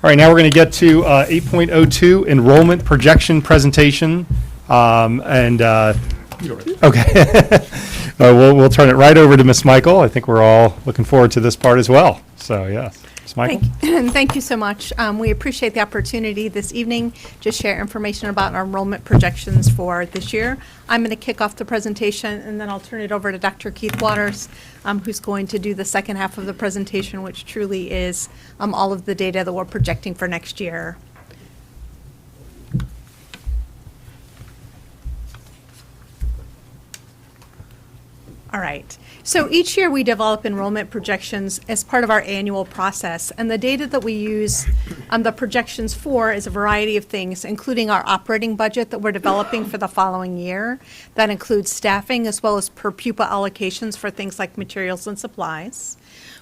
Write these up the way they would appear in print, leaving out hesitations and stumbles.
All right, now we're going to get to 8.02, enrollment projection presentation. Okay. We'll turn it right over to Ms. Michael. I think we're all looking forward to this part as well. So, yes, Ms. Michael. Thank you so much. We appreciate the opportunity this evening to share information about our enrollment projections for this year. I'm going to kick off the presentation, and then I'll turn it over to Dr. Keith Waters, who's going to do the second half of the presentation, which truly is all of the data that we're projecting for next year. All right. So each year we develop enrollment projections as part of our annual process, and the data that we use the projections for is a variety of things, including our operating budget that we're developing for the following year. That includes staffing as well as per pupil allocations for things like materials and supplies.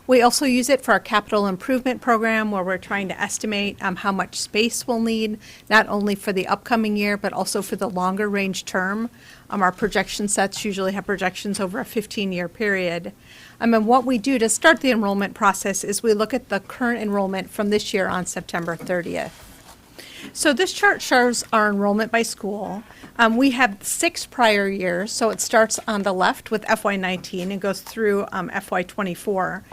We also use it for our capital improvement program, where we're trying to estimate how much space we'll need, not only for the upcoming year, but also for the longer range term. Our projection sets usually have projections over a 15-year period. And what we do to start the enrollment process is we look at the current enrollment from this year on September 30th. So this chart shows our enrollment by school. We have 6 prior years, so it starts on the left with FY19 and goes through FY24.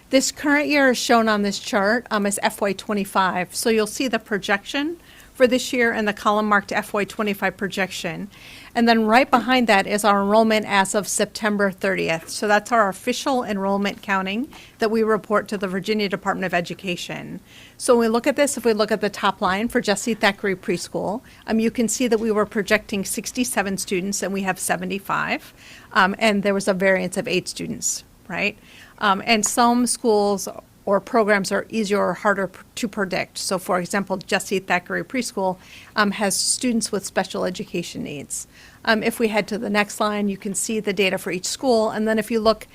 This current year is shown on this chart as FY25, so you'll see the projection for this year and the column marked FY25 projection. And then right behind that is our enrollment as of September 30th. So that's our official enrollment counting that we report to the Virginia Department of Education. So when we look at this, if we look at the top line for Jessie Thackeray Preschool, you can see that we were projecting 67 students and we have 75. And there was a variance of 8 students, right? And some schools or programs are easier or harder to predict. So for example, Jessie Thackeray Preschool has students with special education needs. If we head to the next line, you can see the data for each school. And then if you look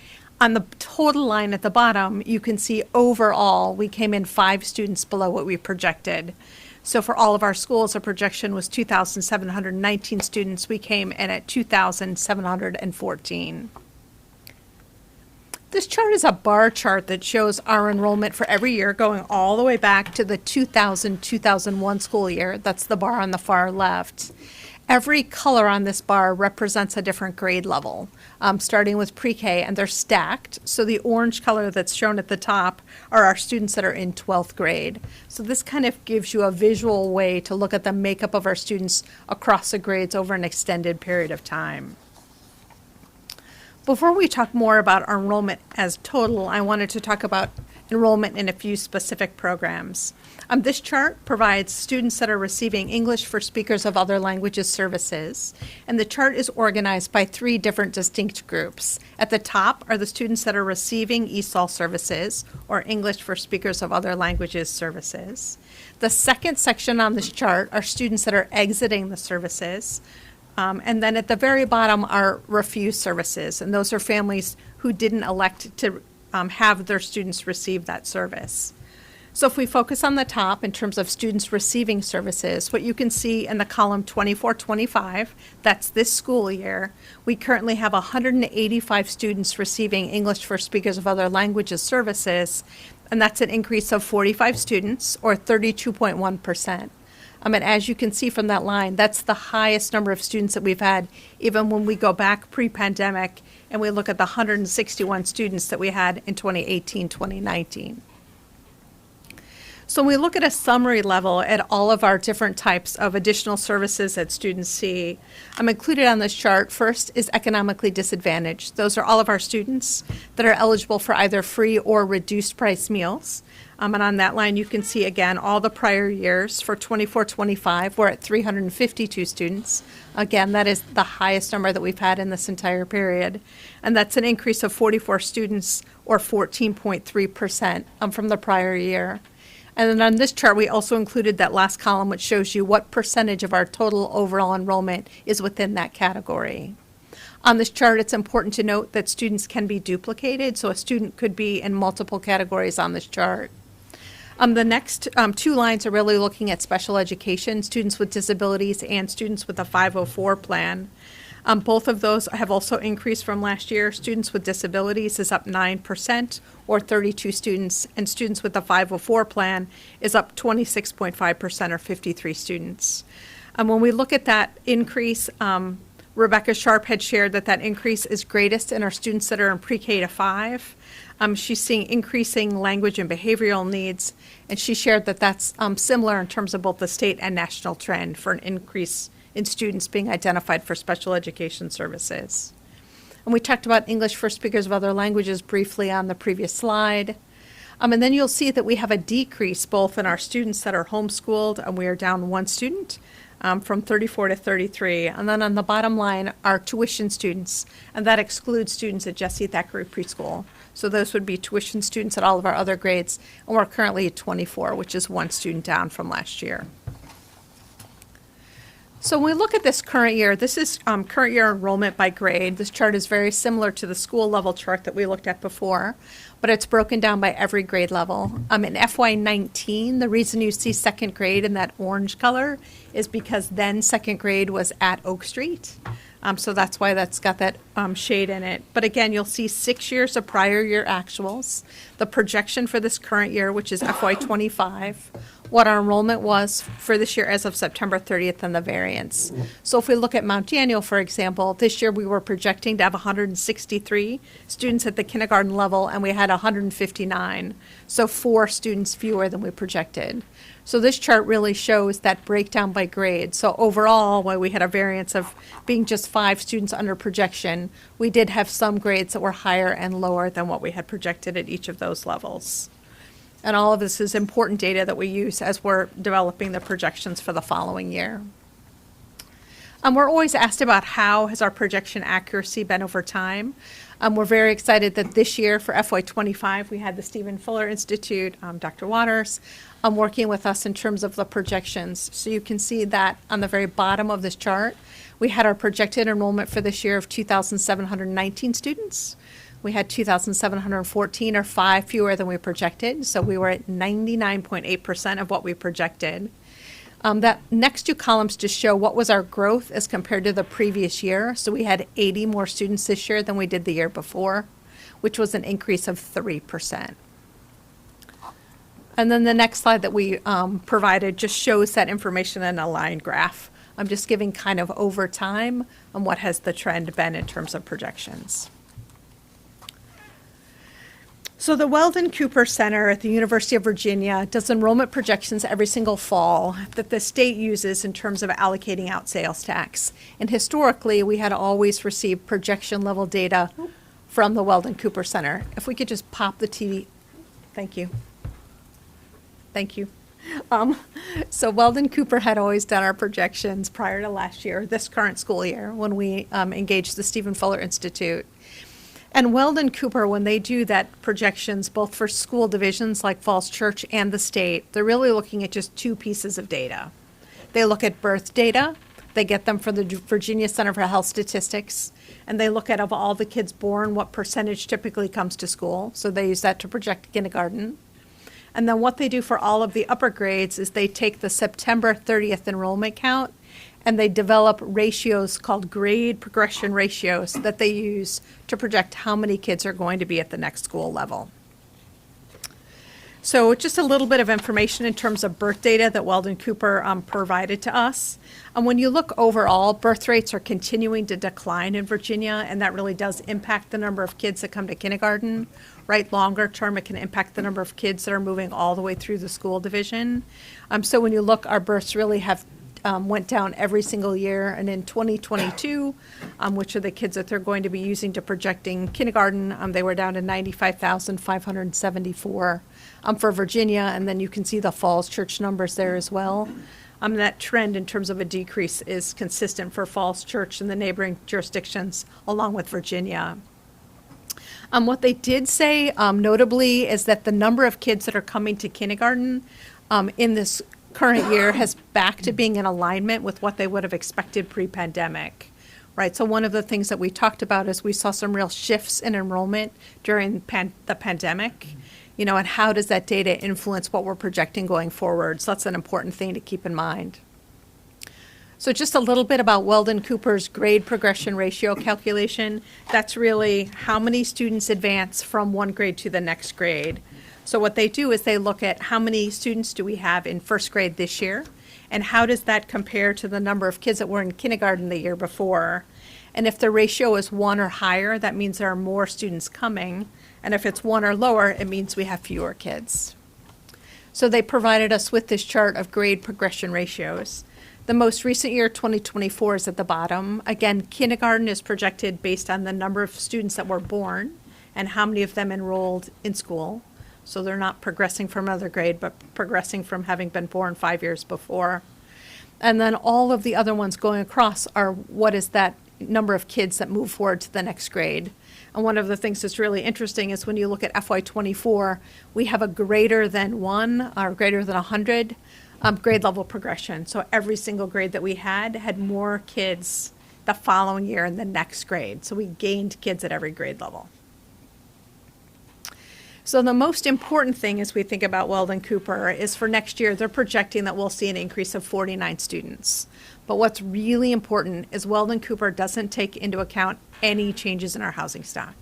on the total line at the bottom, you can see overall we came in 5 students below what we projected. So for all of our schools, our projection was 2,719 students. We came in at 2,714. This chart is a bar chart that shows our enrollment for every year going all the way back to the 2000-2001 school year. That's the bar on the far left. Every color on this bar represents a different grade level, starting with pre-K, and they're stacked. So the orange color that's shown at the top are our students that are in 12th grade. So this kind of gives you a visual way to look at the makeup of our students across the grades over an extended period of time. Before we talk more about our enrollment as total, I wanted to talk about enrollment in a few specific programs. This chart provides students that are receiving English for Speakers of Other Languages services, and the chart is organized by 3 different distinct groups. At the top are the students that are receiving ESOL services, or English for Speakers of Other Languages services. The second section on this chart are students that are exiting the services. And then at the very bottom are refused services, and those are families who didn't elect to have their students receive that service. So if we focus on the top in terms of students receiving services, what you can see in the column 24-25, that's this school year, we currently have 185 students receiving English for Speakers of Other Languages services, and that's an increase of 45 students, or 32.1%. And as you can see from that line, that's the highest number of students that we've had, even when we go back pre-pandemic and we look at the 161 students that we had in 2018-2019. So when we look at a summary level at all of our different types of additional services that students see, included on this chart, first is economically disadvantaged. Those are all of our students that are eligible for either free or reduced price meals. And on that line, you can see, again, all the prior years. For 24-25, we're at 352 students. Again, that is the highest number that we've had in this entire period. And that's an increase of 44 students, or 14.3% from the prior year. And then on this chart, we also included that last column, which shows you what percentage of our total overall enrollment is within that category. On this chart, it's important to note that students can be duplicated, so a student could be in multiple categories on this chart. The next 2 lines are really looking at special education, students with disabilities, and students with a 504 plan. Both of those have also increased from last year. Students with disabilities is up 9%, or 32 students, and students with the 504 plan is up 26.5%, or 53 students. When we look at that increase, Rebecca Sharp had shared that that increase is greatest in our students that are in pre-K to 5. She's seeing increasing language and behavioral needs, and she shared that that's similar in terms of both the state and national trend for an increase in students being identified for special education services. And we talked about English for speakers of other languages briefly on the previous slide. And then you'll see that we have a decrease both in our students that are homeschooled, and we are down 1 student, from 34 to 33. And then on the bottom line, our tuition students, and that excludes students at Jessie Thackeray Preschool. So those would be tuition students at all of our other grades, and we're currently at 24, which is 1 student down from last year. So when we look at this current year, this is current year enrollment by grade. This chart is very similar to the school level chart that we looked at before, but it's broken down by every grade level. In FY19, the reason you see second grade in that orange color is because then second grade was at Oak Street. So that's why that's got that shade in it. But again, you'll see 6 years of prior year actuals, the projection for this current year, which is FY25, what our enrollment was for this year as of September 30th, and the variance. So if we look at Mount Daniel, for example, this year we were projecting to have 163 students at the kindergarten level, and we had 159, so 4 students fewer than we projected. So this chart really shows that breakdown by grade. So overall, while we had a variance of being just 5 students under projection, we did have some grades that were higher and lower than what we had projected at each of those levels. And all of this is important data that we use as we're developing the projections for the following year. We're always asked about how has our projection accuracy been over time. We're very excited that this year for FY25, we had the Stephen Fuller Institute, Dr. Waters, working with us in terms of the projections. So you can see that on the very bottom of this chart, we had our projected enrollment for this year of 2,719 students. We had 2,714, or 5 fewer than we projected, so we were at 99.8% of what we projected. That next 2 columns just show what was our growth as compared to the previous year. So we had 80 more students this year than we did the year before, which was an increase of 3%. And then the next slide that we provided just shows that information in a line graph. I'm just giving kind of over time on what has the trend been in terms of projections. So the Weldon Cooper Center at the University of Virginia does enrollment projections every single fall that the state uses in terms of allocating out sales tax. And historically, we had always received projection level data from the Weldon Cooper Center. If we could just pop the TV. Thank you. Thank you. So Weldon Cooper had always done our projections prior to last year, this current school year, when we engaged the Stephen Fuller Institute. And Weldon Cooper, when they do that projections, both for school divisions like Falls Church and the state, they're really looking at just 2 pieces of data. They look at birth data, they get them from the Virginia Center for Health Statistics, and they look at, of all the kids born, what percentage typically comes to school. So they use that to project kindergarten. And then what they do for all of the upper grades is they take the September 30th enrollment count, and they develop ratios called grade progression ratios that they use to project how many kids are going to be at the next school level. So just a little bit of information in terms of birth data that Weldon Cooper provided to us. And when you look overall, birth rates are continuing to decline in Virginia, and that really does impact the number of kids that come to kindergarten. Right, longer term, it can impact the number of kids that are moving all the way through the school division. So when you look, our births really have went down every single year, and in 2022, which are the kids that they're going to be using to projecting kindergarten, they were down to 95,574 for Virginia, and then you can see the Falls Church numbers there as well. That trend in terms of a decrease is consistent for Falls Church and the neighboring jurisdictions, along with Virginia. What they did say, notably, is that the number of kids that are coming to kindergarten in this current year has back to being in alignment with what they would have expected pre-pandemic, right? So one of the things that we talked about is we saw some real shifts in enrollment during the pandemic, and how does that data influence what we're projecting going forward? So that's an important thing to keep in mind. So just a little bit about Weldon Cooper's grade progression ratio calculation. That's really how many students advance from one grade to the next grade. So what they do is they look at how many students do we have in first grade this year, and how does that compare to the number of kids that were in kindergarten the year before. And if the ratio is 1 or higher, that means there are more students coming. And if it's 1 or lower, it means we have fewer kids. So they provided us with this chart of grade progression ratios. The most recent year, 2024, is at the bottom. Again, kindergarten is projected based on the number of students that were born and how many of them enrolled in school. So they're not progressing from another grade, but progressing from having been born 5 years before. And then all of the other ones going across are what is that number of kids that move forward to the next grade. And one of the things that's really interesting is when you look at FY24, we have a greater than 1 or greater than 100 grade level progression. So every single grade that we had more kids the following year in the next grade. So we gained kids at every grade level. So the most important thing as we think about Weldon Cooper is for next year, they're projecting that we'll see an increase of 49 students. But what's really important is Weldon Cooper doesn't take into account any changes in our housing stock.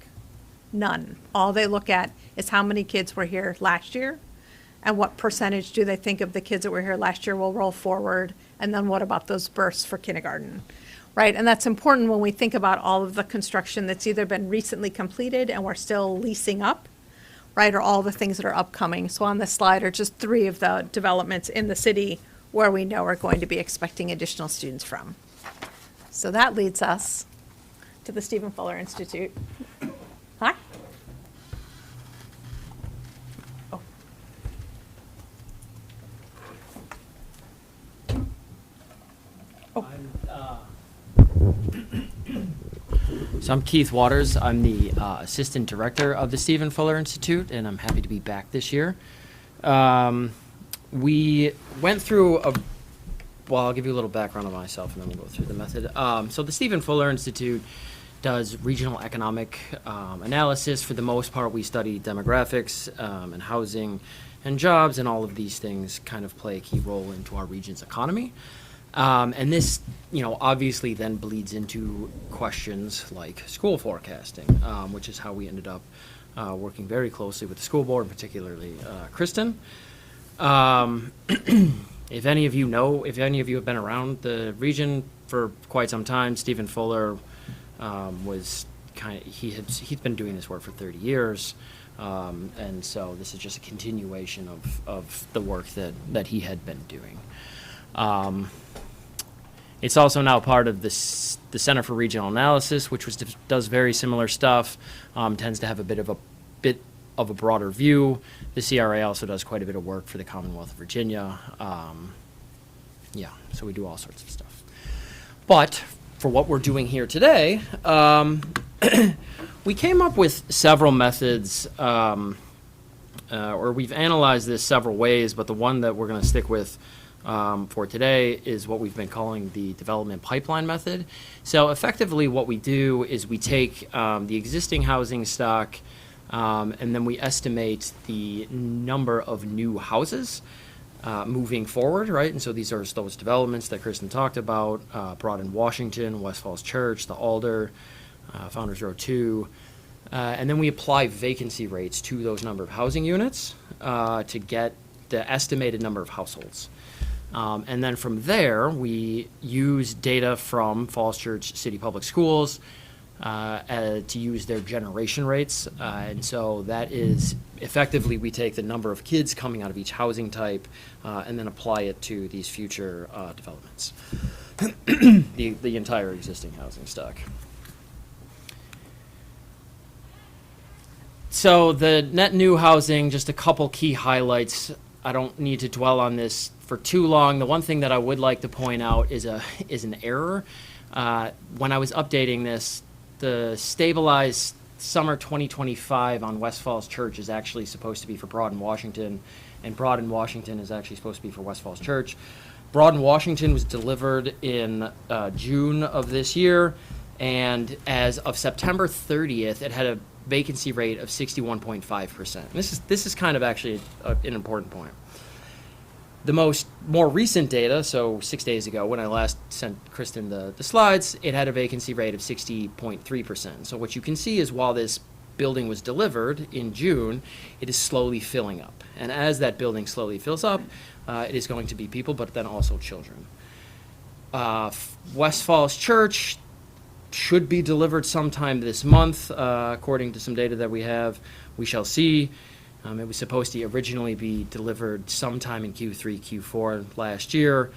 None. All they look at is how many kids were here last year and what percentage do they think of the kids that were here last year will roll forward, and then what about those bursts for kindergarten, right? And that's important when we think about all of the construction that's either been recently completed and we're still leasing up, right, or all the things that are upcoming. So on this slide are just 3 of the developments in the city where we know we're going to be expecting additional students from. So that leads us to the Stephen Fuller Institute. Hi. Oh. So I'm Keith Waters. I'm the Assistant Director of the Stephen Fuller Institute, and I'm happy to be back this year. We went through well, I'll give you a little background on myself, and then we'll go through the method. So the Stephen Fuller Institute does regional economic analysis. For the most part, we study demographics and housing and jobs, and all of these things kind of play a key role into our region's economy. And this, obviously then bleeds into questions like school forecasting, which is how we ended up working very closely with the school board, particularly Kristen. If any of you have been around the region for quite some time, Stephen Fuller he's been doing this work for 30 years. And so this is just a continuation of the work that he had been doing. It's also now part of the Center for Regional Analysis, which does very similar stuff, tends to have a bit of a broader view. The CRA also does quite a bit of work for the Commonwealth of Virginia. So we do all sorts of stuff. But for what we're doing here today, we came up with several methods, or we've analyzed this several ways, but the one that we're going to stick with for today is what we've been calling the development pipeline method. So effectively what we do is we take the existing housing stock and then we estimate the number of new houses moving forward, right? And so these are those developments that Kristen talked about, Broad in Washington, West Falls Church, the Alder, Founders Row 2. And then we apply vacancy rates to those number of housing units to get the estimated number of households. And then from there, we use data from Falls Church City Public Schools to use their generation rates. And so that is effectively, we take the number of kids coming out of each housing type and then apply it to these future developments, the entire existing housing stock. So the net new housing, just a couple key highlights. I don't need to dwell on this for too long. The one thing that I would like to point out is an error. When I was updating this, the stabilized summer 2025 on West Falls Church is actually supposed to be for Broad in Washington, and Broad in Washington is actually supposed to be for West Falls Church. Broad in Washington was delivered in June of this year, and as of September 30th, it had a vacancy rate of 61.5%. This is kind of actually an important point. The more recent data, so 6 days ago when I last sent Kristen the slides, it had a vacancy rate of 60.3%. So what you can see is while this building was delivered in June, it is slowly filling up. And as that building slowly fills up, it is going to be people, but then also children. West Falls Church should be delivered sometime this month, according to some data that we have. We shall see. It was supposed to originally be delivered sometime in Q3, Q4 last year,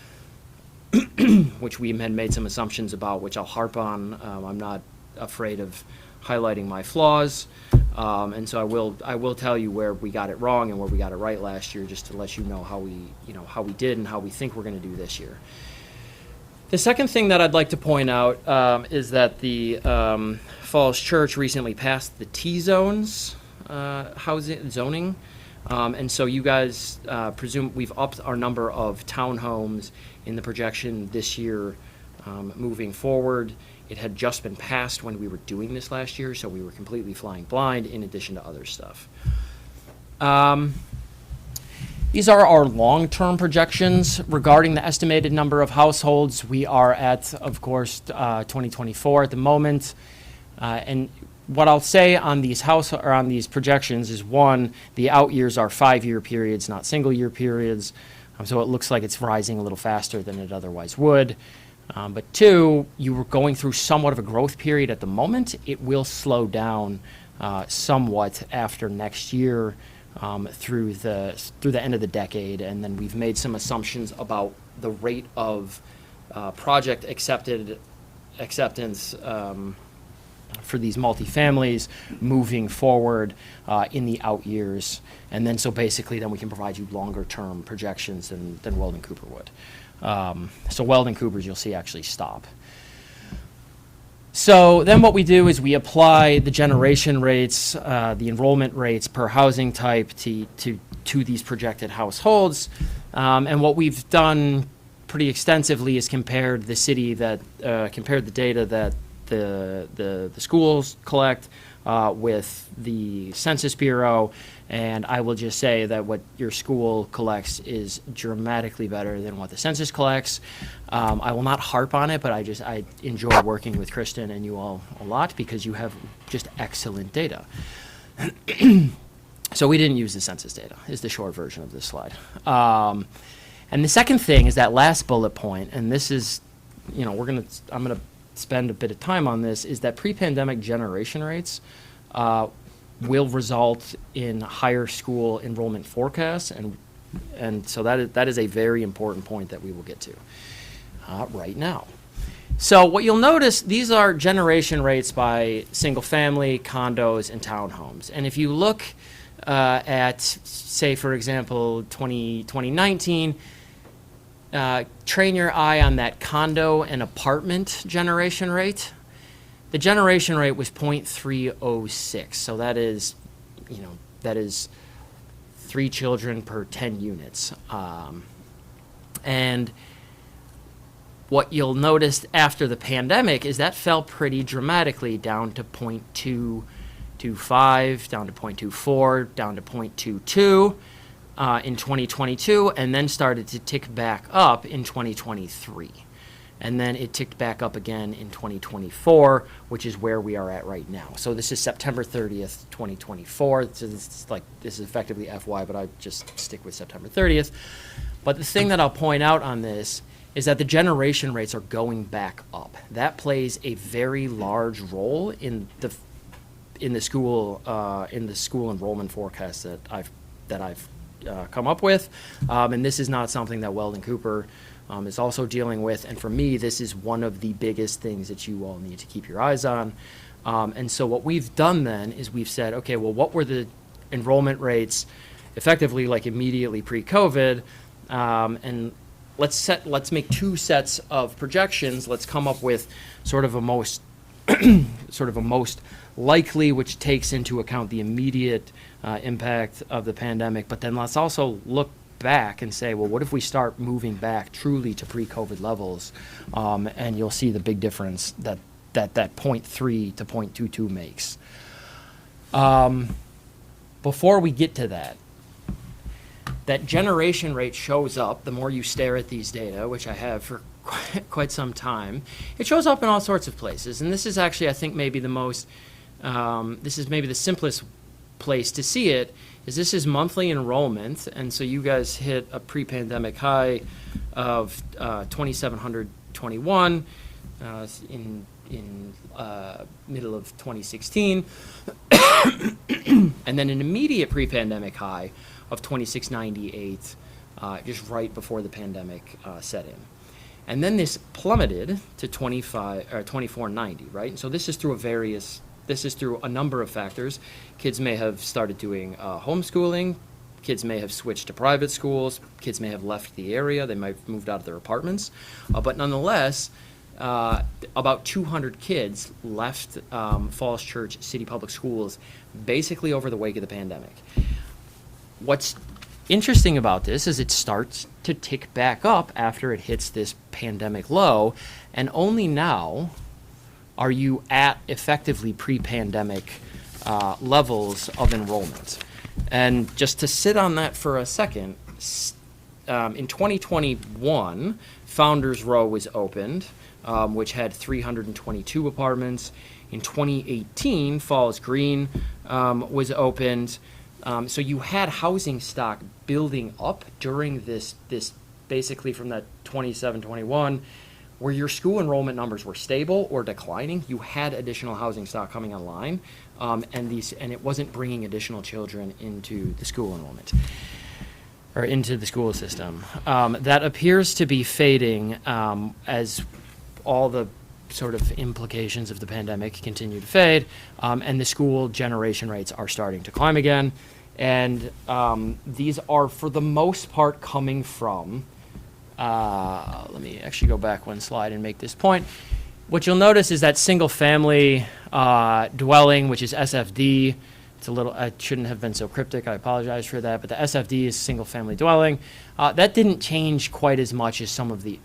which we had made some assumptions about, which I'll harp on. I'm not afraid of highlighting my flaws, and so I will tell you where we got it wrong and where we got it right last year, just to let you know how we did and how we think we're going to do this year. The second thing that I'd like to point out is that the Falls Church recently passed the T-zones housing zoning, and so you guys presume we've upped our number of townhomes in the projection this year moving forward. It had just been passed when we were doing this last year, so we were completely flying blind in addition to other stuff. These are our long-term projections regarding the estimated number of households. We are at, of course, 2024 at the moment, and what I'll say on these projections is, one, the out years are 5-year periods, not single-year periods, so it looks like it's rising a little faster than it otherwise would. But two, you were going through somewhat of a growth period at the moment. It will slow down somewhat after next year through the end of the decade, and then we've made some assumptions about the rate of project acceptance for these multifamilies moving forward in the out years, and then so basically then we can provide you longer term projections than Weldon Cooper would. So Weldon Cooper's you'll see actually stop. So then what we do is we apply the generation rates, the enrollment rates per housing type to these projected households, and what we've done pretty extensively is compared the data that the schools collect with the Census Bureau, and I will just say that what your school collects is dramatically better than what the census collects. I will not harp on it, but I enjoy working with Kristen and you all a lot because you have just excellent data. So we didn't use the census data, is the short version of this slide. And the second thing is that last bullet point, and this is, I'm going to spend a bit of time on this, is that pre-pandemic generation rates will result in higher school enrollment forecasts, and so that is a very important point that we will get to right now. So what you'll notice, these are generation rates by single family, condos, and townhomes. And if you look at, say, for example, 2019, train your eye on that condo and apartment generation rate. The generation rate was 0.306, so that is 3 children per 10 units. And what you'll notice after the pandemic is that fell pretty dramatically down to 0.225, down to 0.24, down to 0.22 in 2022, and then started to tick back up in 2023. And then it ticked back up again in 2024, which is where we are at right now. So this is September 30th, 2024. So this is effectively FY, but I just stick with September 30th. But the thing that I'll point out on this is that the generation rates are going back up. That plays a very large role in the school enrollment forecast that I've come up with, and this is not something that Weldon Cooper is also dealing with. And for me, this is one of the biggest things that you all need to keep your eyes on. And so what we've done then is we've said, okay, well, what were the enrollment rates effectively like immediately pre-COVID, and let's make 2 sets of projections. Let's come up with sort of a most likely, which takes into account the immediate impact of the pandemic, but then let's also look back and say, well, what if we start moving back truly to pre-COVID levels, and you'll see the big difference that 0.3 to 0.22 makes. Before we get to that, that generation rate shows up the more you stare at these data, which I have for quite some time. It shows up in all sorts of places, and this is actually, I think, maybe the most, this is maybe the simplest place to see it, is this is monthly enrollment, and so you guys hit a pre-pandemic high of 2,721 in middle of 2016, and then an immediate pre-pandemic high of 2,698 just right before the pandemic set in. And then this plummeted to 2,490, right? And so this is through a number of factors. Kids may have started doing homeschooling. Kids may have switched to private schools. Kids may have left the area. They might have moved out of their apartments. But nonetheless, about 200 kids left Falls Church City Public Schools basically over the wake of the pandemic. What's interesting about this is it starts to tick back up after it hits this pandemic low, and only now are you at effectively pre-pandemic levels of enrollment. And just to sit on that for a second, in 2021, Founders Row was opened, which had 322 apartments. In 2018, Falls Green was opened. So you had housing stock building up during this basically from that 27-21, where your school enrollment numbers were stable or declining. You had additional housing stock coming online, and it wasn't bringing additional children into the school enrollment or into the school system. That appears to be fading as all the sort of implications of the pandemic continue to fade, and the school generation rates are starting to climb again. And these are, for the most part, coming from, let me actually go back one slide and make this point. What you'll notice is that single-family dwelling, which is SFD. It's a little, I shouldn't have been so cryptic, I apologize for that, but the SFD is single-family dwelling. That didn't change quite as much as some of the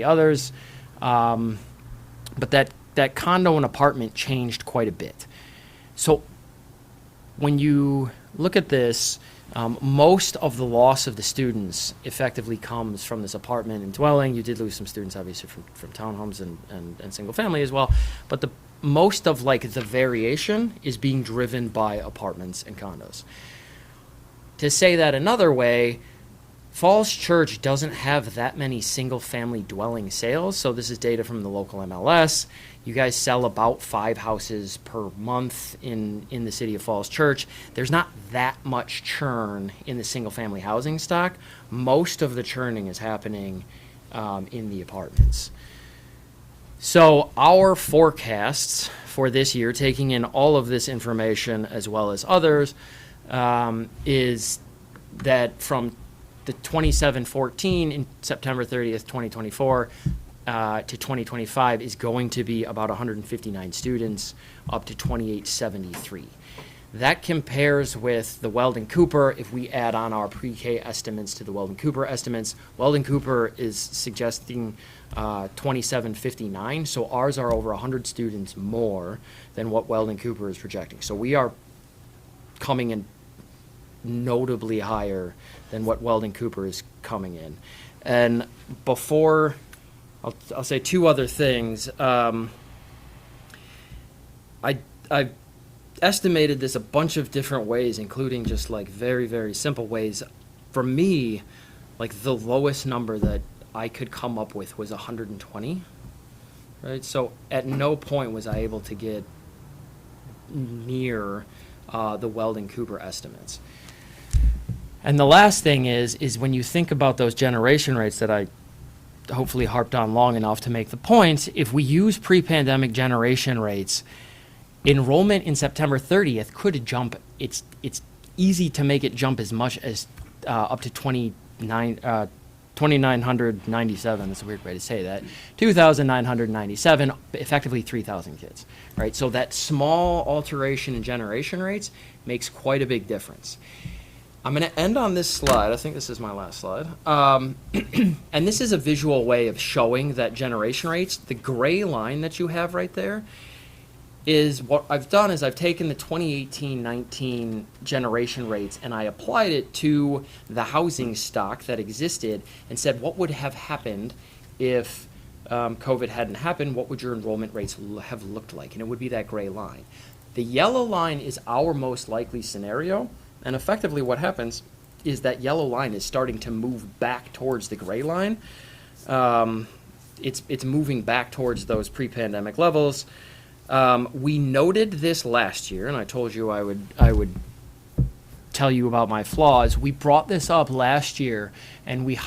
others. But that condo and apartment changed quite a bit. So when you look at this, most of the loss of the students effectively comes from this apartment and dwelling. You did lose some students, obviously, from townhomes and single family as well. But most of like the variation is being driven by apartments and condos. To say that another way, Falls Church doesn't have that many single-family dwelling sales, so this is data from the local MLS. You guys sell about 5 houses per month in the city of Falls Church. There's not that much churn in the single-family housing stock. Most of the churning is happening in the apartments. So our forecasts for this year, taking in all of this information as well as others, is that from the 2714 in September 30th, 2024 to 2025 is going to be about 159 students up to 2873. That compares with the Weldon Cooper. If we add on our pre-K estimates to the Weldon Cooper estimates, Weldon Cooper is suggesting 2759. So ours are over 100 students more than what Weldon Cooper is projecting. So we are coming in notably higher than what Weldon Cooper is coming in. And before, I'll say 2 other things. I estimated this a bunch of different ways, including just like very, very simple ways. For me, like the lowest number that I could come up with was 120, right? So at no point was I able to get near the Weldon Cooper estimates. And the last thing is when you think about those generation rates that I hopefully harped on long enough to make the point, if we use pre-pandemic generation rates, enrollment in September 30th could jump. It's easy to make it jump as much as up to 2,997. That's a weird way to say that. 2,997, effectively 3,000 kids, right? So that small alteration in generation rates makes quite a big difference. I'm going to end on this slide. I think this is my last slide. And this is a visual way of showing that generation rates. The gray line that you have right there, is what I've done is I've taken the 2018-19 generation rates and I applied it to the housing stock that existed and said, what would have happened if COVID hadn't happened? What would your enrollment rates have looked like? And it would be that gray line. The yellow line is our most likely scenario, and effectively what happens is that yellow line is starting to move back towards the gray line. It's moving back towards those pre-pandemic levels. We noted this last year, and I told you I would tell you about my flaws. We brought this up last year, and we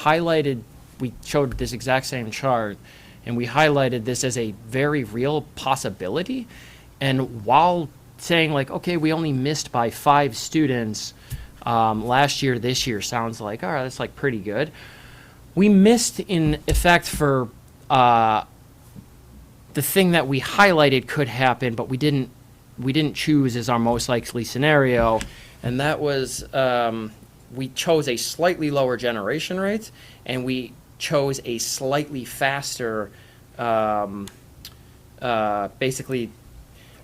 showed this exact same chart, and we highlighted this as a very real possibility. And while saying like, okay, we only missed by 5 students last year, this year sounds like, all right, that's like pretty good. We missed in effect for the thing that we highlighted could happen, but we didn't choose as our most likely scenario, and that was we chose a slightly lower generation rate, and we chose a slightly faster, basically,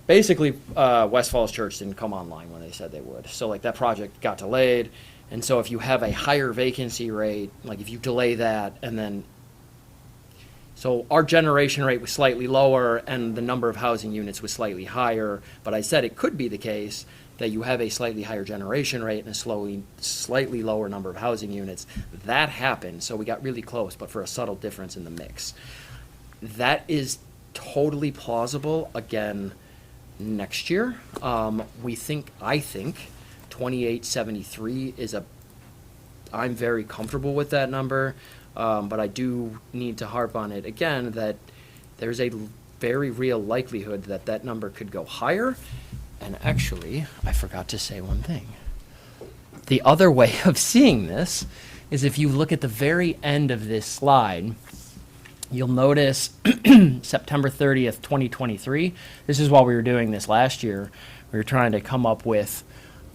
West Falls Church didn't come online when they said they would. So like that project got delayed, and so if you have a higher vacancy rate, like if you delay that and then. So our generation rate was slightly lower and the number of housing units was slightly higher, but I said it could be the case that you have a slightly higher generation rate and a slightly lower number of housing units. That happened, so we got really close, but for a subtle difference in the mix. That is totally plausible again next year. I think 2873 I'm very comfortable with that number. But I do need to harp on it again that there's a very real likelihood that that number could go higher. And actually, I forgot to say one thing. The other way of seeing this is if you look at the very end of this slide, you'll notice September 30th, 2023. This is while we were doing this last year. We were trying to come up with,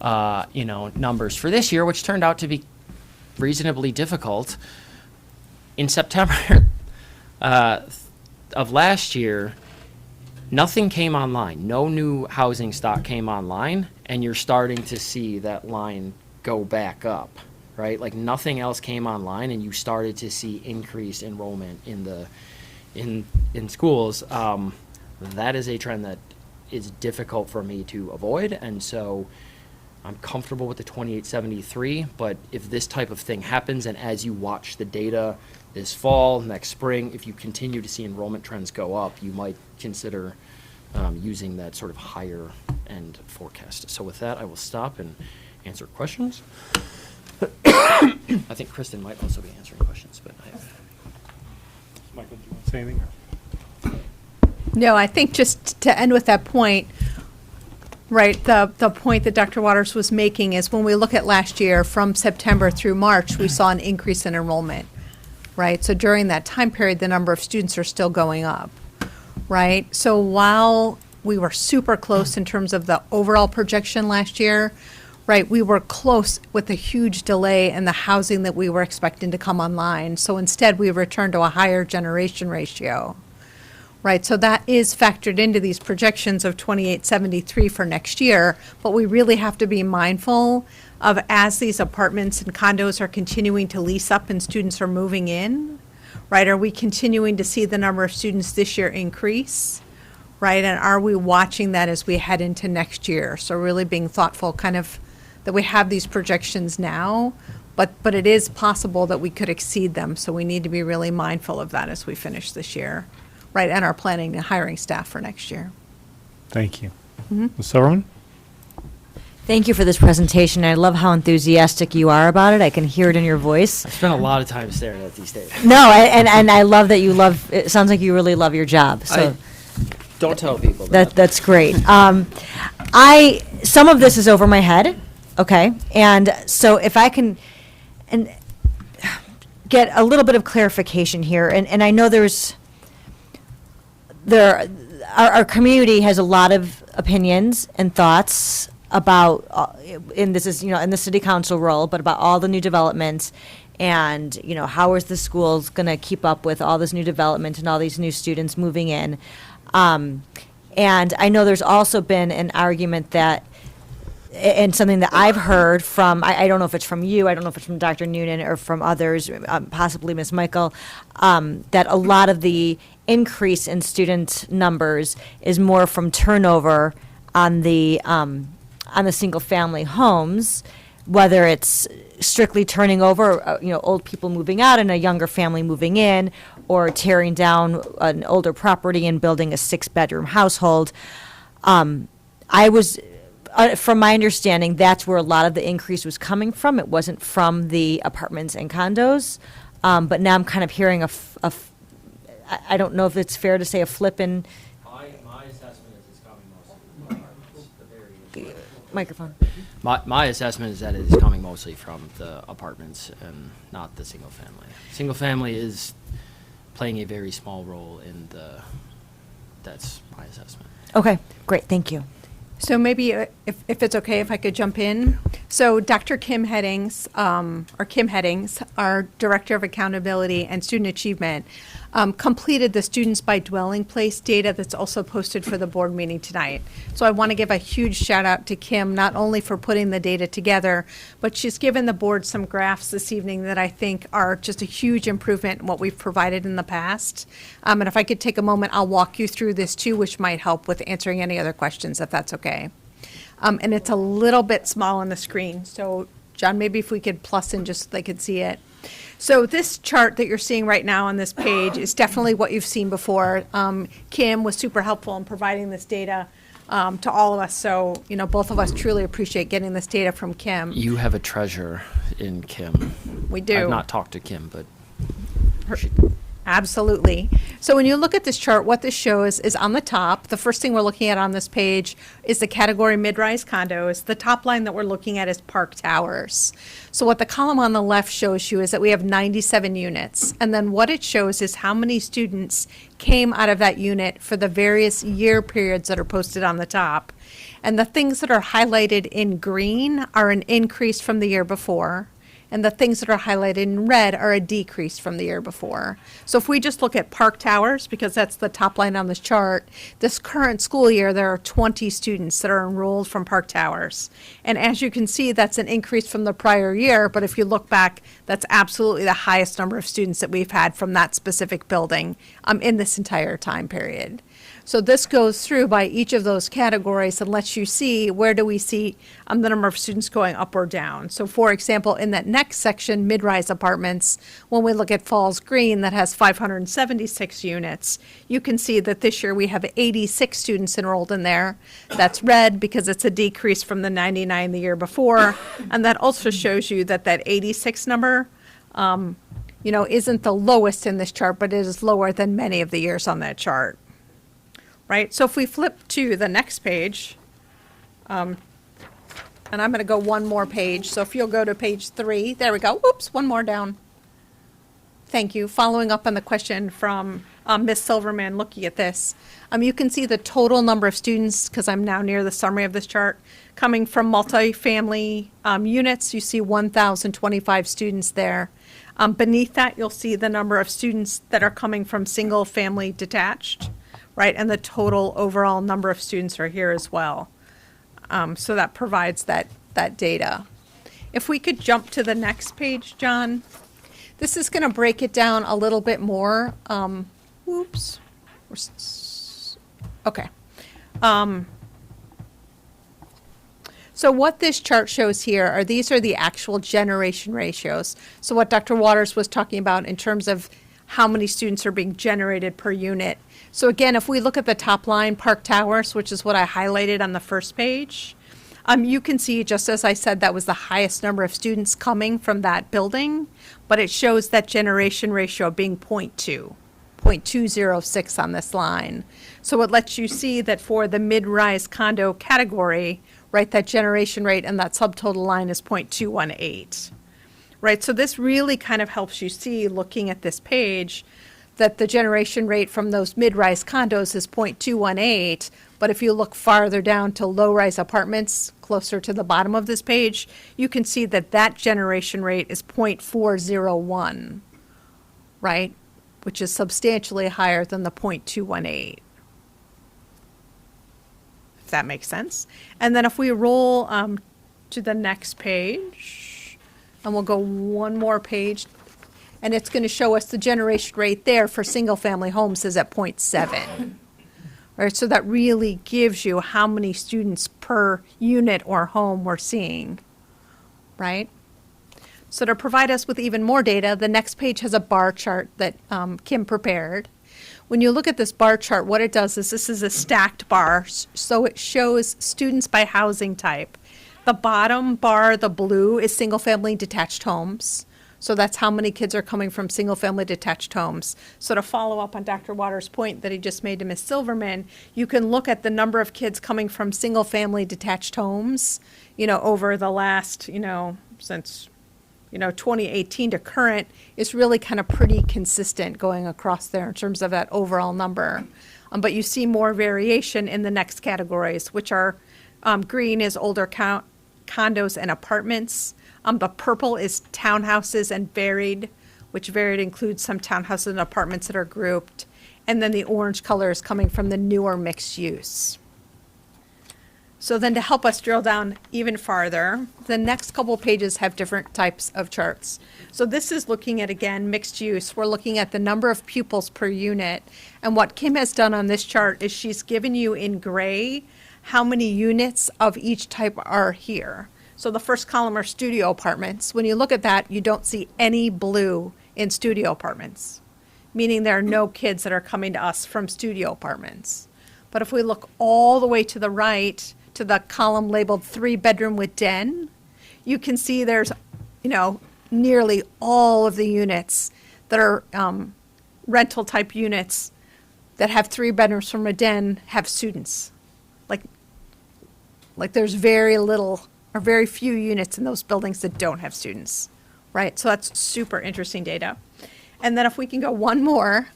numbers for this year, which turned out to be reasonably difficult. In September of last year, nothing came online. No new housing stock came online, and you're starting to see that line go back up, right? Like nothing else came online, and you started to see increased enrollment in schools. That is a trend that is difficult for me to avoid, and so I'm comfortable with the 2873, but if this type of thing happens, and as you watch the data this fall, next spring, if you continue to see enrollment trends go up, you might consider using that sort of higher end forecast. So with that, I will stop and answer questions. I think Kristen might also be answering questions, but I have. Michael, do you want to say anything? No, I think just to end with that point, right, the point that Dr. Waters was making is when we look at last year, from September through March, we saw an increase in enrollment, right? So during that time period, the number of students are still going up, right? So while we were super close in terms of the overall projection last year, right, we were close with a huge delay in the housing that we were expecting to come online. So instead, we returned to a higher generation ratio. Right, so that is factored into these projections of 2873 for next year, but we really have to be mindful of as these apartments and condos are continuing to lease up and students are moving in, right? Are we continuing to see the number of students this year increase, right? And are we watching that as we head into next year? So really being thoughtful kind of that we have these projections now, but it is possible that we could exceed them, so we need to be really mindful of that as we finish this year. Right, and are planning and hiring staff for next year. Thank you. Ms. Silverman? Thank you for this presentation. I love how enthusiastic you are about it. I can hear it in your voice. I spent a lot of time staring at these data. No, and I love that you love, it sounds like you really love your job. So Don't tell people that. that's great. Some of this is over my head, okay? And so if I can get a little bit of clarification here, and I know our community has a lot of opinions and thoughts about, and this is, in the city council role, but about all the new developments and, how is the schools going to keep up with all this new development and all these new students moving in. And I know there's also been an argument that, and something that I've heard from, I don't know if it's from you, I don't know if it's from Dr. Noonan or from others, possibly Ms. Michael, that a lot of the increase in student numbers is more from turnover on the single-family homes, whether it's strictly turning over, old people moving out and a younger family moving in, or tearing down an older property and building a 6-bedroom household. I was, from my understanding, that's where a lot of the increase was coming from. It wasn't from the apartments and condos. But now I'm kind of hearing I don't know if it's fair to say a flip in My assessment is it's coming mostly from apartments, the very. microphone. My assessment is that it is coming mostly from the apartments and not the single family. Single family is playing a very small role in that's my assessment. Okay, great, thank you. So maybe if it's okay, if I could jump in. So Dr. Kim Headings, our Director of Accountability and Student Achievement, completed the students by dwelling place data that's also posted for the board meeting tonight. So I want to give a huge shout out to Kim, not only for putting the data together, but she's given the board some graphs this evening that I think are just a huge improvement in what we've provided in the past. And if I could take a moment, I'll walk you through this too, which might help with answering any other questions, if that's okay. And it's a little bit small on the screen. So John, maybe if we could plus in just so they could see it. So this chart that you're seeing right now on this page is definitely what you've seen before. Kim was super helpful in providing this data to all of us. So, both of us truly appreciate getting this data from Kim. You have a treasure in Kim. We do. I've not talked to Kim, but Absolutely. So when you look at this chart, what this shows is on the top, the first thing we're looking at on this page is the category mid-rise condos. The top line that we're looking at is Park Towers. So what the column on the left shows you is that we have 97 units. And then what it shows is how many students came out of that unit for the various year periods that are posted on the top. And the things that are highlighted in green are an increase from the year before. And the things that are highlighted in red are a decrease from the year before. So if we just look at Park Towers, because that's the top line on this chart, this current school year, there are 20 students that are enrolled from Park Towers. And as you can see, that's an increase from the prior year, but if you look back, that's absolutely the highest number of students that we've had from that specific building in this entire time period. So this goes through by each of those categories and lets you see where do we see the number of students going up or down. So for example, in that next section, mid-rise apartments, when we look at Falls Green that has 576 units, you can see that this year we have 86 students enrolled in there. That's red because it's a decrease from the 99 the year before. And that also shows you that that 86 number isn't the lowest in this chart, but it is lower than many of the years on that chart. Right, so if we flip to the next page, and I'm going to go one more page. So if you'll go to page 3, there we go. Oops, one more down. Thank you. Following up on the question from Ms. Silverman looking at this, you can see the total number of students, because I'm now near the summary of this chart, coming from multifamily units. You see 1,025 students there. Beneath that, you'll see the number of students that are coming from single-family detached. Right, and the total overall number of students are here as well. So that provides that data. If we could jump to the next page, John. This is going to break it down a little bit more. Whoops. Okay. So what this chart shows here these are the actual generation ratios. So what Dr. Waters was talking about in terms of how many students are being generated per unit. So again, if we look at the top line, Park Towers, which is what I highlighted on the first page, you can see, just as I said, that was the highest number of students coming from that building, but it shows that generation ratio being 0.206 on this line. So it lets you see that for the mid-rise condo category, right, that generation rate and that subtotal line is 0.218. Right, so this really kind of helps you see, looking at this page, that the generation rate from those mid-rise condos is 0.218, but if you look farther down to low-rise apartments, closer to the bottom of this page, you can see that that generation rate is 0.401, right, which is substantially higher than the 0.218. that makes sense. And then if we roll to the next page, and we'll go one more page, and it's going to show us the generation rate there for single-family homes is at 0.7. Right, so that really gives you how many students per unit or home we're seeing, right? So to provide us with even more data, the next page has a bar chart that Kim prepared. When you look at this bar chart, what it does is this is a stacked bar, so it shows students by housing type. The bottom bar, the blue, is single-family detached homes. So that's how many kids are coming from single-family detached homes. So to follow up on Dr. Waters' point that he just made to Ms. Silverman, you can look at the number of kids coming from single-family detached homes, over the last, since 2018 to current, is really kind of pretty consistent going across there in terms of that overall number. But you see more variation in the next categories, which are green is older condos and apartments. The purple is townhouses and varied, which varied includes some townhouses and apartments that are grouped. And then the orange color is coming from the newer mixed use. So then to help us drill down even farther, the next couple pages have different types of charts. So this is looking at, again, mixed use. We're looking at the number of pupils per unit. And what Kim has done on this chart is she's given you in gray how many units of each type are here. So the first column are studio apartments. When you look at that, you don't see any blue in studio apartments, meaning there are no kids that are coming to us from studio apartments. But if we look all the way to the right, to the column labeled 3-bedroom with den, you can see there's, nearly all of the units that are rental type units that have 3 bedrooms from a den have students. Like there's very little or very few units in those buildings that don't have students, right? So that's super interesting data. And then if we can go one more,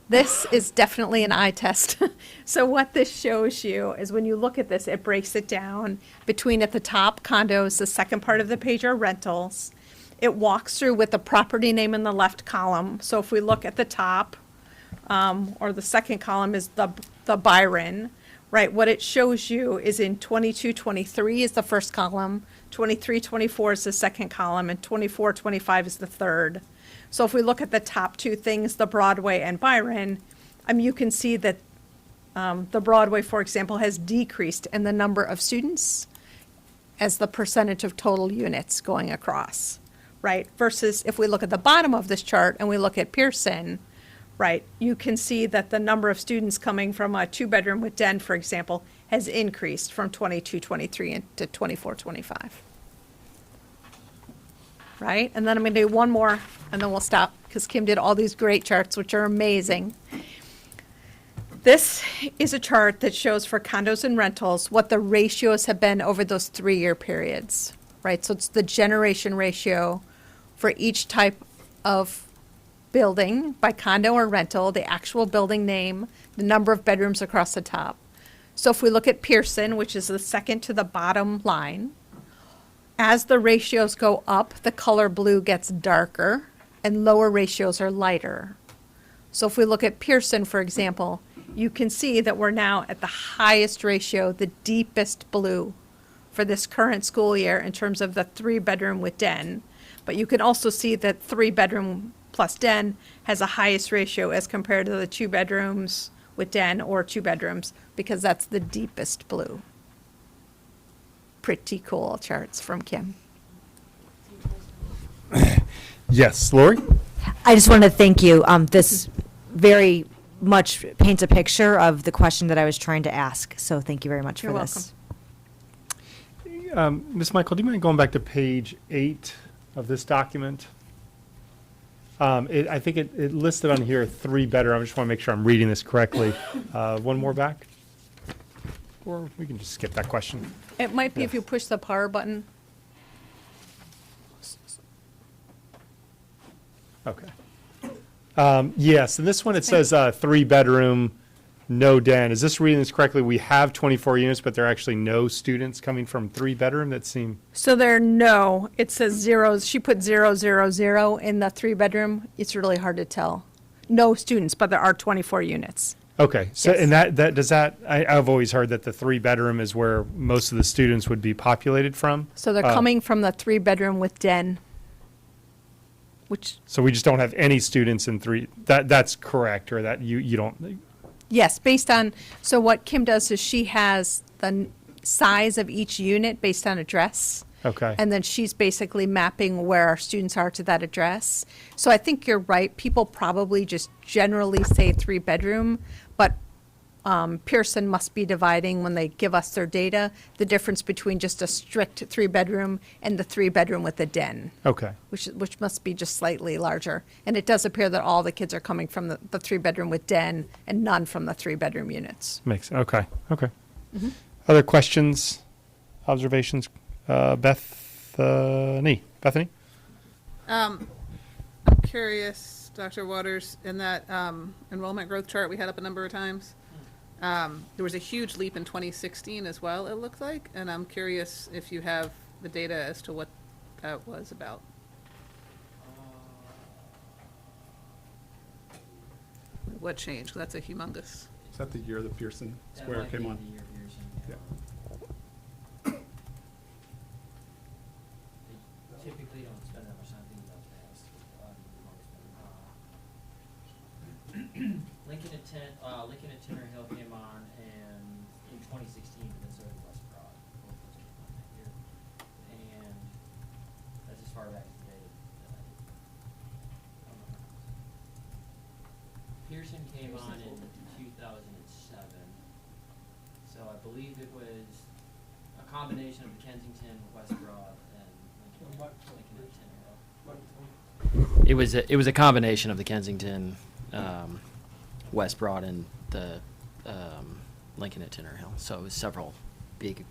this is definitely an eye test. So what this shows you is when you look at this, it breaks it down between at the top condos, the second part of the page are rentals. It walks through with the property name in the left column. So if we look at the top, or the second column is the Byron, right? What it shows you is in 22-23 is the first column, 23-24 is the second column, and 24-25 is the third. So if we look at the top two things, the Broadway and Byron, you can see that the Broadway, for example, has decreased in the number of students as the percentage of total units going across, right? Versus if we look at the bottom of this chart and we look at Pearson, right, you can see that the number of students coming from a 2-bedroom with den, for example, has increased from 22-23 to 24-25. Right? And then I'm going to do one more, and then we'll stop, because Kim did all these great charts, which are amazing. This is a chart that shows for condos and rentals what the ratios have been over those 3-year periods, right? So it's the generation ratio for each type of building by condo or rental, the actual building name, the number of bedrooms across the top. So if we look at Pearson, which is the second to the bottom line, as the ratios go up, the color blue gets darker and lower ratios are lighter. So if we look at Pearson, for example, you can see that we're now at the highest ratio, the deepest blue for this current school year in terms of the 3-bedroom with den. But you can also see that 3-bedroom plus den has a highest ratio as compared to the 2 bedrooms with den or 2 bedrooms, because that's the deepest blue. Pretty cool charts from Kim. Yes, Lori? I just want to thank you. This very much paints a picture of the question that I was trying to ask. So thank you very much You're for this. Ms. Michael, do you mind going back to page 8 of this document? I think it listed on here 3-bedroom. I just want to make sure I'm reading this correctly. One more back? Or we can just skip that question. It might be if you push the power button. Okay. Yes, and this one, it says 3-bedroom, no den. Is this reading this correctly? We have 24 units, but there are actually no students coming from 3-bedroom that seem... So it says zeros. She put 0, 0, 0 in the 3-bedroom. It's really hard to tell. No students, but there are 24 units. Okay, so, Yes. and I've always heard that the three-bedroom is where most of the students would be populated from. So they're coming from the 3-bedroom with den, which, So we just don't have any students in that's correct, or that you don't, yes, based on, so what Kim does is she has the size of each unit based on address. okay. And then she's basically mapping where our students are to that address. So I think you're right. People probably just generally say 3-bedroom, but Pearson must be dividing when they give us their data, the difference between just a strict 3-bedroom and the 3-bedroom with a den, Okay, which must be just slightly larger. And it does appear that all the kids are coming from the 3-bedroom with den and none from the 3-bedroom units. okay. Other questions, observations? Bethany? I'm curious, Dr. Waters, in that enrollment growth chart we had up a number of times, there was a huge leap in 2016 as well, it looked like, and I'm curious if you have the data as to what that was about. What changed? 'Cause that's a humongous. Is that the year the Pearson Square came on? Yeah. Typically don't spend that much time thinking about fast. Lincoln at Tinner Hill came on in 2016, and then so did West Broad. Both those came on that year. And that's as far back as the data that I remember. Pearson came on in 2007. So I believe it was a combination of the Kensington, West Broad, and Lincoln at Tinner Hill. It was a combination of the Kensington, West Broad, and the Lincoln at Tinner Hill. So it was several big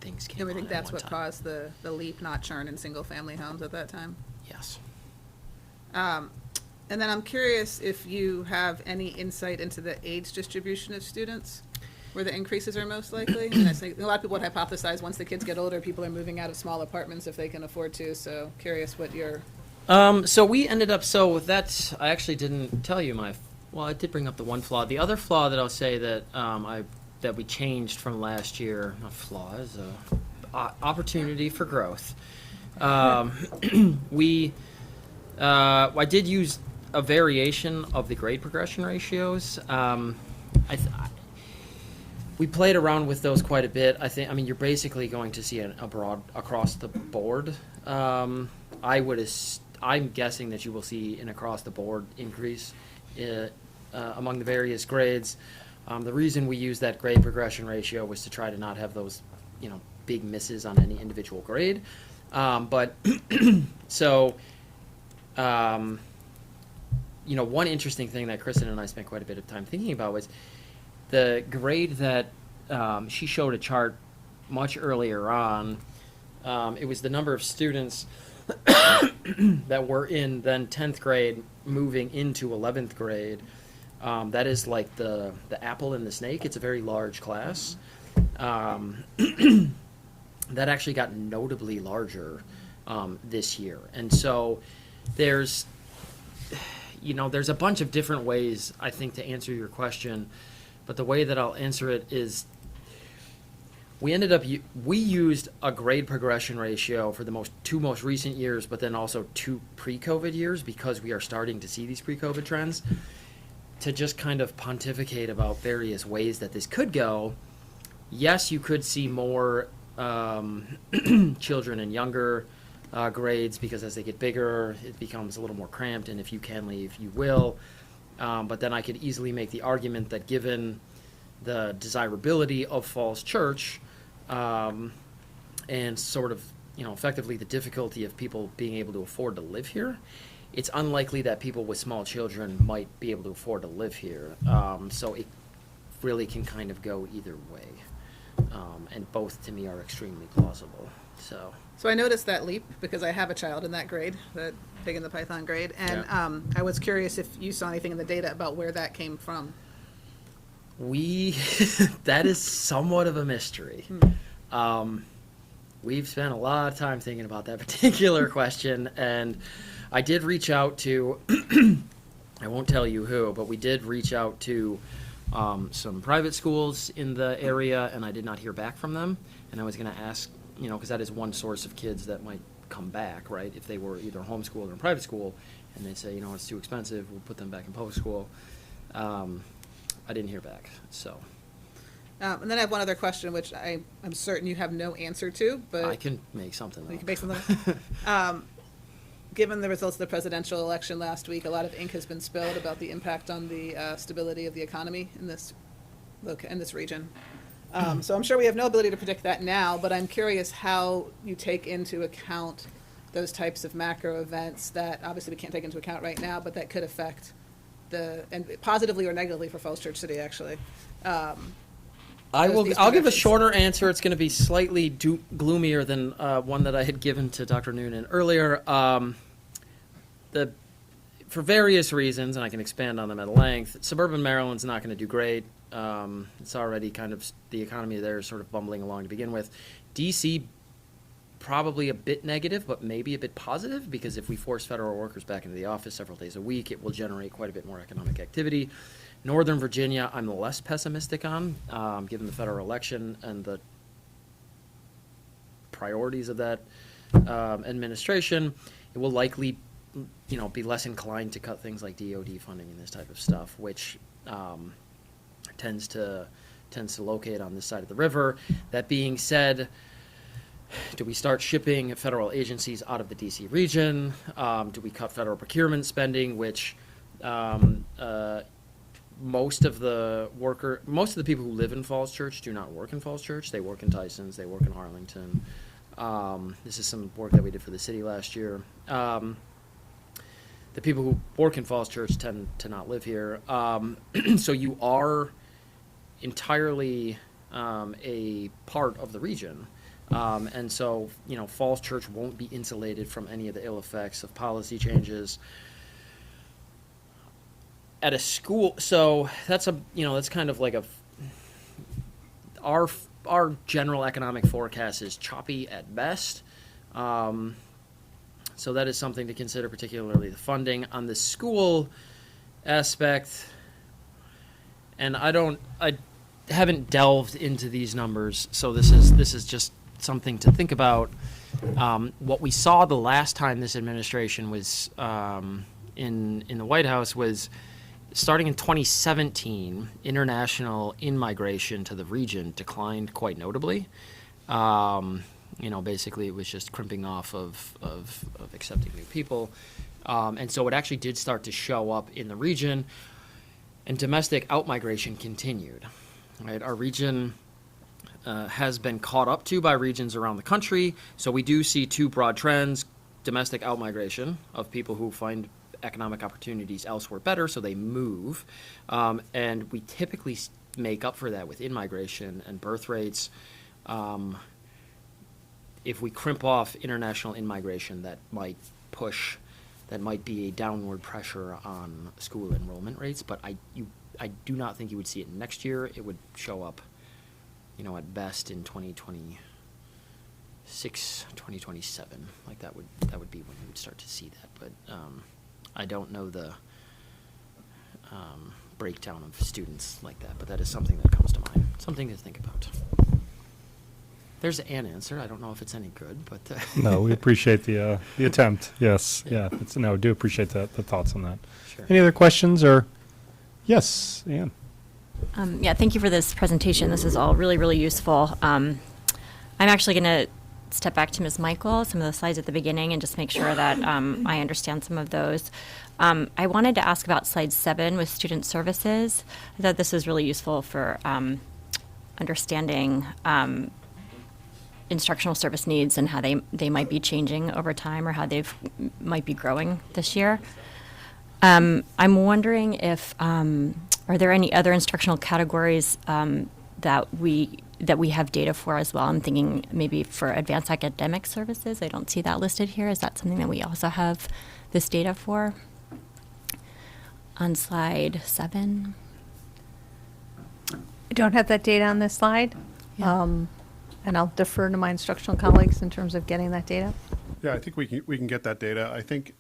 things came And we on think at that's one what time. caused the leap, not churn in single-family homes at that time. Yes. And then I'm curious if you have any insight into the age distribution of students, where the increases are most likely. And I think a lot of people would hypothesize once the kids get older, people are moving out of small apartments if they can afford to. So curious what your So we ended up, so with that, I actually didn't tell you well, I did bring up the one flaw. The other flaw that I'll say that that we changed from last year, not flaw, is a opportunity for growth. I did use a variation of the grade progression ratios. We played around with those quite a bit. I mean, you're basically going to see a broad across the board. I'm guessing that you will see an across the board increase among the various grades. The reason we use that grade progression ratio was to try to not have those, big misses on any individual grade. One interesting thing that Kristen and I spent quite a bit of time thinking about was the grade that she showed a chart much earlier on. It was the number of students that were in then 10th grade moving into 11th grade. That is like the apple and the snake. It's a very large class. That actually got notably larger this year. And so there's a bunch of different ways, I think, to answer your question. But the way that I'll answer it is we used a grade progression ratio for the two most recent years, but then also 2 pre-COVID years, because we are starting to see these pre-COVID trends, to just kind of pontificate about various ways that this could go. Yes, you could see more children in younger grades, because as they get bigger, it becomes a little more cramped, and if you can leave, you will. But then I could easily make the argument that given the desirability of Falls Church, and sort of, effectively the difficulty of people being able to afford to live here, it's unlikely that people with small children might be able to afford to live here. So it really can kind of go either way. And both, to me, are extremely plausible. So So I noticed that leap because I have a child in that grade, that Pig in the Python grade, and I was curious if you saw anything in the data about where that came from. that is somewhat of a mystery. We've spent a lot of time thinking about that particular question, and I did reach out to, I won't tell you who, but we did reach out to some private schools in the area, and I did not hear back from them. And I was going to ask, because that is one source of kids that might come back, right? If they were either homeschooled or in private school, and they say, it's too expensive, we'll put them back in public school. I didn't hear back, so And then I have one other question, which I'm certain you have no answer to, but. I can make something You up. can make something up? Given the results of the presidential election last week, a lot of ink has been spilled about the impact on the stability of the economy in this region. So I'm sure we have no ability to predict that now, but I'm curious how you take into account those types of macro events that obviously we can't take into account right now, but that could affect and positively or negatively for Falls Church City, actually. I'll these give a projections. shorter answer. It's going to be slightly gloomier than one that I had given to Dr. Noonan earlier. For various reasons, and I can expand on them at length, suburban Maryland's not going to do great. It's already kind of, the economy there is sort of bumbling along to begin with. DC, probably a bit negative, but maybe a bit positive, because if we force federal workers back into the office several days a week, it will generate quite a bit more economic activity. Northern Virginia, I'm less pessimistic on, given the federal election and the priorities of that administration. It will likely, be less inclined to cut things like DoD funding and this type of stuff, which tends to locate on this side of the river. That being said, do we start shipping federal agencies out of the DC region? Do we cut federal procurement spending, which most of the people who live in Falls Church do not work in Falls Church. They work in Tysons, they work in Harlington. This is some work that we did for the city last year. The people who work in Falls Church tend to not live here. So you are entirely a part of the region. And so, Falls Church won't be insulated from any of the ill effects of policy changes at a school. So that's that's kind of like our general economic forecast is choppy at best. So that is something to consider, particularly the funding on the school aspect. And I haven't delved into these numbers, so this is just something to think about. What we saw the last time this administration was in the White House was, starting in 2017, international in-migration to the region declined quite notably. Basically it was just crimping off of accepting new people. And so it actually did start to show up in the region, and domestic out-migration continued. Right? Our region has been caught up to by regions around the country. So we do see two broad trends: domestic out-migration of people who find economic opportunities elsewhere better, so they move. And we typically make up for that with in-migration and birth rates. If we crimp off international in-migration, that might be a downward pressure on school enrollment rates, but I do not think you would see it next year. It would show up, at best in 2026, 2027. Like that would be when you would start to see that. But I don't know the breakdown of students like that, but that is something that comes to mind, something to think about. There's an answer. I don't know if it's any good, but No, we appreciate the attempt. Yes, yeah. Do appreciate the thoughts on that. Sure. Any other questions or? Yes, Ann. Yeah, thank you for this presentation. This is all really, really useful. I'm actually going to step back to Ms. Michael, some of the slides at the beginning, and just make sure that I understand some of those. I wanted to ask about slide 7 with student services. I thought this was really useful for understanding instructional service needs and how they might be changing over time, or how might be growing this year. I'm wondering if are there any other instructional categories that we have data for as well? I'm thinking maybe for advanced academic services. I don't see that listed here. Is that something that we also have this data for? On slide 7. I don't have that data on this slide. Yeah. And I'll defer to my instructional colleagues in terms of getting that data. Yeah, I think we can get that data. I think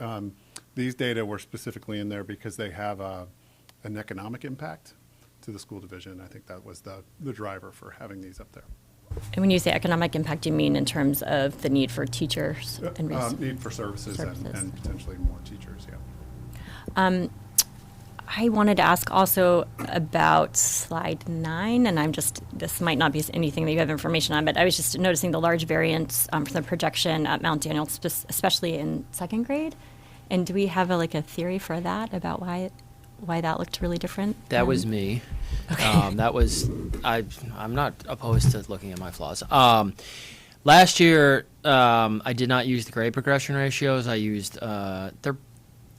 these data were specifically in there because they have an economic impact to the school division. I think that was the driver for having these up there. And when you say economic impact, you mean in terms of the need for teachers and Need for services and Services. potentially more teachers, yeah. I wanted to ask also about slide 9, and this might not be anything that you have information on, but I was just noticing the large variance from the projection at Mount Daniel, especially in second grade. And do we have a theory for that, about why that looked really different? That was me. I'm not opposed to looking at my flaws. Last year, I did not use the grade progression ratios. I used, they're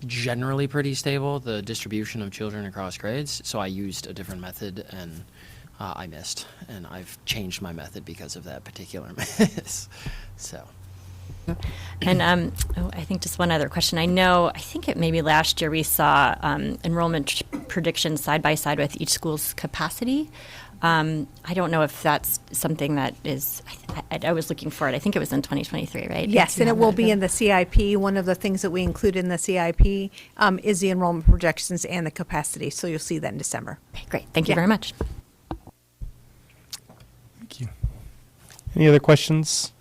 generally pretty stable, the distribution of children across grades. So I used a different method, and I missed. And I've changed my method because of that particular miss. So. And I think just one other question. I think it maybe last year we saw enrollment predictions side by side with each school's capacity. I don't know if that's something that is, I was looking for it. I think it was in 2023, right? Yes, Do you and it have will that be there? in the CIP. One of the things that we include in the CIP is the enrollment projections and the capacity, so you'll see that in December. Okay, great. Thank you Yeah. very much. Thank you. Any other questions?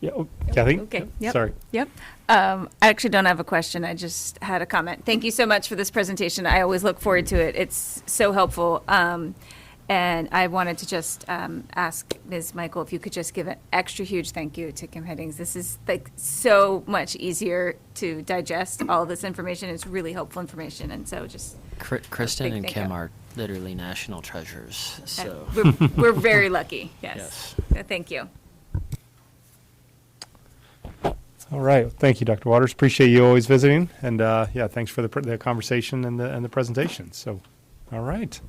Yeah, Kathy? Okay. Yep. Sorry. Yep. I actually don't have a question. I just had a comment. Thank you so much for this presentation. I always look forward to it. It's so helpful. And I wanted to just ask Ms. Michael if you could just give an extra huge thank you to Kim Headings. This is so much easier to digest all this information. It's really helpful information. And so just Kristen big and thank Kim you. are literally national treasures. So. we're very lucky. Yes. Thank you. All right. Thank you, Dr. Waters. Appreciate you always visiting. And yeah, thanks for the conversation and the presentation. So, all right.